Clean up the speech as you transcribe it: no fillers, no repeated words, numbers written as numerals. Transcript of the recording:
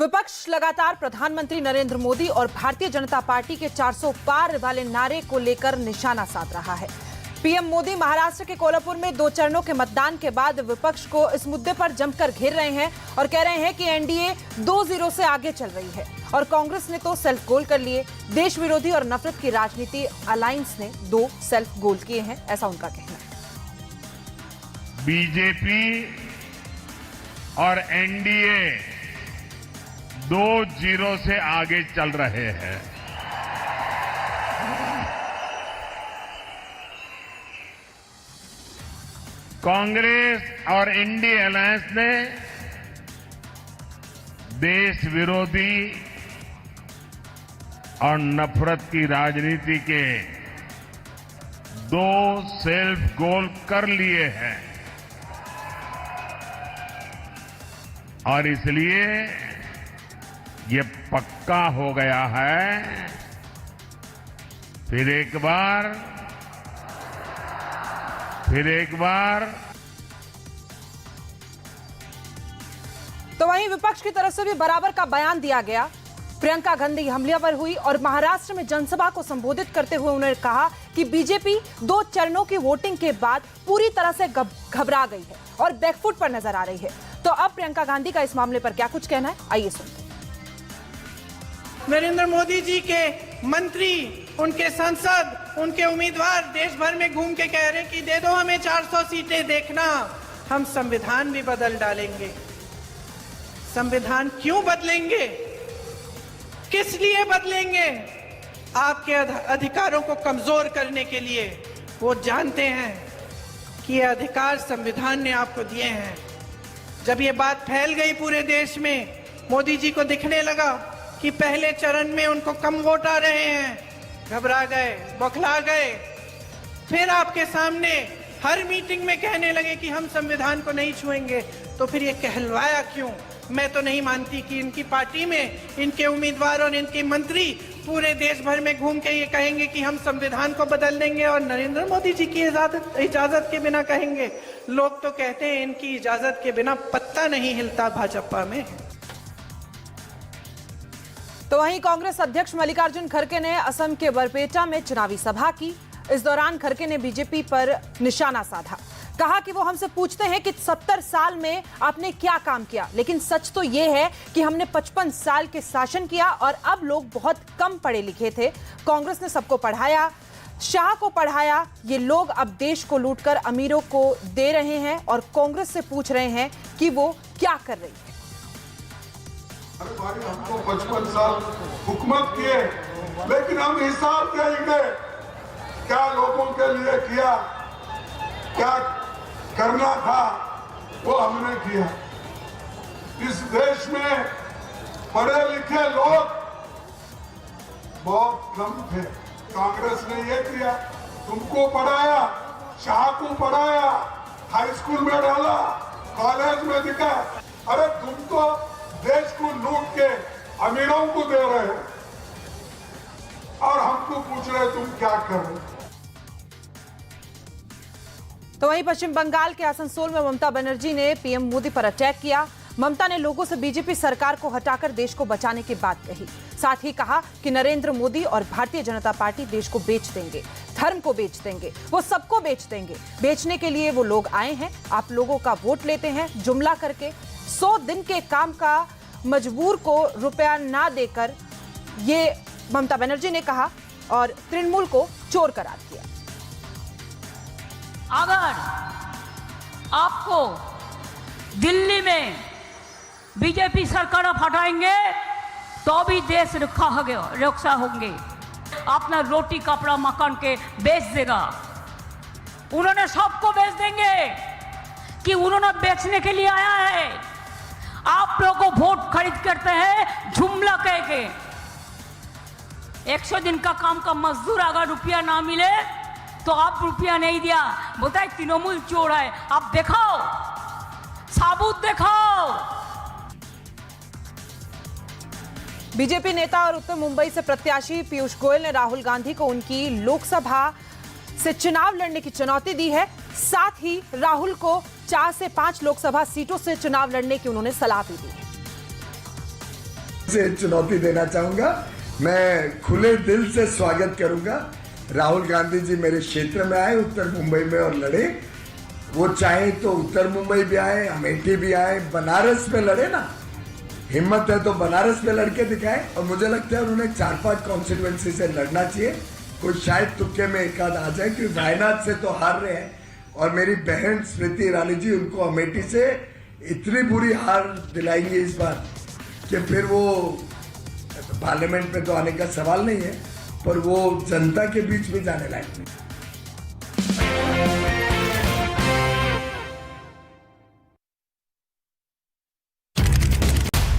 विपक्ष लगातार प्रधानमंत्री नरेंद्र मोदी और भारतीय जनता पार्टी के 400 पार वाले नारे को लेकर निशाना साध रहा है। पीएम मोदी महाराष्ट्र के कोल्हापुर में 2 चरणों के मतदान के बाद विपक्ष को इस मुद्दे पर जमकर घेर रहे हैं और कह रहे हैं कि एनडीए 2-0 से आगे चल रही है और कांग्रेस ने तो सेल्फ गोल कर लिए। देश विरोधी और नफरत की राजनीति अलायंस ने 2 सेल्फ गोल किए हैं, ऐसा उनका कहना है। बीजेपी और एनडीए 2-0 से आगे चल रहे हैं। कांग्रेस और इंडिया अलायंस ने देश विरोधी और नफरत की राजनीति के 2 सेल्फ गोल कर लिए हैं और इसलिए ये पक्का हो गया है। फिर एक बार तो वहीं विपक्ष की तरफ से भी बराबर का बयान दिया गया। प्रियंका गांधी हमलावर हुई और महाराष्ट्र में जनसभा को संबोधित करते हुए उन्होंने कहा कि बीजेपी 2 चरणों की वोटिंग के बाद पूरी तरह से घबरा गई है और बैकफुट पर नजर आ रही है। तो अब प्रियंका गांधी का इस मामले पर क्या कुछ कहना है, आइए सुनते हैं। नरेंद्र मोदी जी के मंत्री, उनके सांसद, उनके उम्मीदवार देश भर में घूम के कह रहे हैं कि दे दो हमें 400 सीटें, देखना हम संविधान भी बदल डालेंगे। संविधान क्यों बदलेंगे, किस लिए बदलेंगे? आपके अधिकारों को कमजोर करने के लिए। वो जानते हैं कि ये अधिकार संविधान ने आपको दिए हैं। जब ये बात फैल गई पूरे देश में, मोदी जी को दिखने लगा कि पहले चरण में उनको कम वोट आ रहे हैं, घबरा गए, बौखला गए। फिर आपके सामने हर मीटिंग में कहने लगे कि हम संविधान को नहीं छुएंगे। तो फिर ये कहलवाया क्यों? मैं तो नहीं मानती कि इनकी पार्टी में इनके उम्मीदवार और इनके मंत्री पूरे देश भर में घूम के ये कहेंगे कि हम संविधान को बदल देंगे और नरेंद्र मोदी जी की इजाजत के बिना कहेंगे। लोग तो कहते हैं इनकी इजाजत के बिना पत्ता नहीं हिलता भाजपा में। तो वहीं कांग्रेस अध्यक्ष मल्लिकार्जुन खड़गे ने असम के बरपेटा में चुनावी सभा की। इस दौरान खड़गे ने बीजेपी पर निशाना साधा, कहा कि वो हमसे पूछते हैं कि 70 साल में आपने क्या काम किया, लेकिन सच तो ये है कि हमने 55 साल के शासन किया और अब लोग बहुत कम पढ़े लिखे थे। कांग्रेस ने सबको पढ़ाया, शाह को पढ़ाया, ये लोग अब देश को लूटकर अमीरों को दे रहे हैं और कांग्रेस से पूछ रहे हैं कि वो क्या कर रही है। अरे भाई, हमको 55 साल हुकूमत किए, लेकिन हम हिसाब देंगे क्या लोगों के लिए किया, क्या करना था वो हमने किया। इस देश में पढ़े लिखे लोग बहुत कम थे। कांग्रेस ने ये किया, तुमको पढ़ाया, शाह को पढ़ाया, हाई स्कूल में डाला, कॉलेज में दिखा। अरे तुम तो देश को लूट के अमीरों को दे रहे हैं और हमको पूछ रहे तुम क्या कर रहे हो। तो वहीं पश्चिम बंगाल के आसनसोल में ममता बनर्जी ने पीएम मोदी पर अटैक किया। ममता ने लोगों से बीजेपी सरकार को हटाकर देश को बचाने की बात कही। साथ ही कहा कि नरेंद्र मोदी और भारतीय जनता पार्टी देश को बेच देंगे, धर्म को बेच देंगे, वो सबको बेच देंगे। बेचने के लिए वो लोग आए हैं, आप लोगों का वोट लेते हैं जुमला करके। 100 दिन के काम का मजबूर को रुपया ना देकर, ये ममता बनर्जी ने कहा और तृणमूल को चोर करार किया। अगर आपको दिल्ली में बीजेपी सरकार हटाएंगे तो भी देश रक्षा होंगे, अपना रोटी कपड़ा मकान के बेच देगा। उन्होंने सबको बेच देंगे कि उन्होंने बेचने के लिए आया है। आप लोगों को वोट खरीद करते हैं जुमला कह के। 100 दिन का काम का मजदूर अगर रुपया ना मिले तो आप रुपया नहीं दिया, बोलता है तृणमूल चोर है। आप दिखाओ, साबुत दिखाओ। बीजेपी नेता और उत्तर मुंबई से प्रत्याशी पीयूष गोयल ने राहुल गांधी को उनकी लोकसभा से चुनाव लड़ने की चुनौती दी है। साथ ही राहुल को 4 से 5 लोकसभा सीटों से चुनाव लड़ने की उन्होंने सलाह भी दी है। से चुनौती देना चाहूंगा। मैं खुले दिल से स्वागत करूंगा। राहुल गांधी जी मेरे क्षेत्र में आए, उत्तर मुंबई में, और लड़े। वो चाहे तो उत्तर मुंबई भी आए, अमेठी भी आए, बनारस में लड़े ना। हिम्मत है तो बनारस में लड़के दिखाए। और मुझे लगता है उन्होंने 4-5 कॉन्स्टिट्यूएंसी से लड़ना चाहिए। कोई शायद तुक्के में एक आध आ जाए, क्योंकि वायनाड से तो हार रहे हैं। और मेरी बहन स्मृति ईरानी जी, उनको अमेठी से इतनी बुरी हार दिलाएंगे इस बार कि फिर वो पार्लियामेंट में तो आने का सवाल नहीं है, पर वो जनता के बीच में जाने लायक नहीं।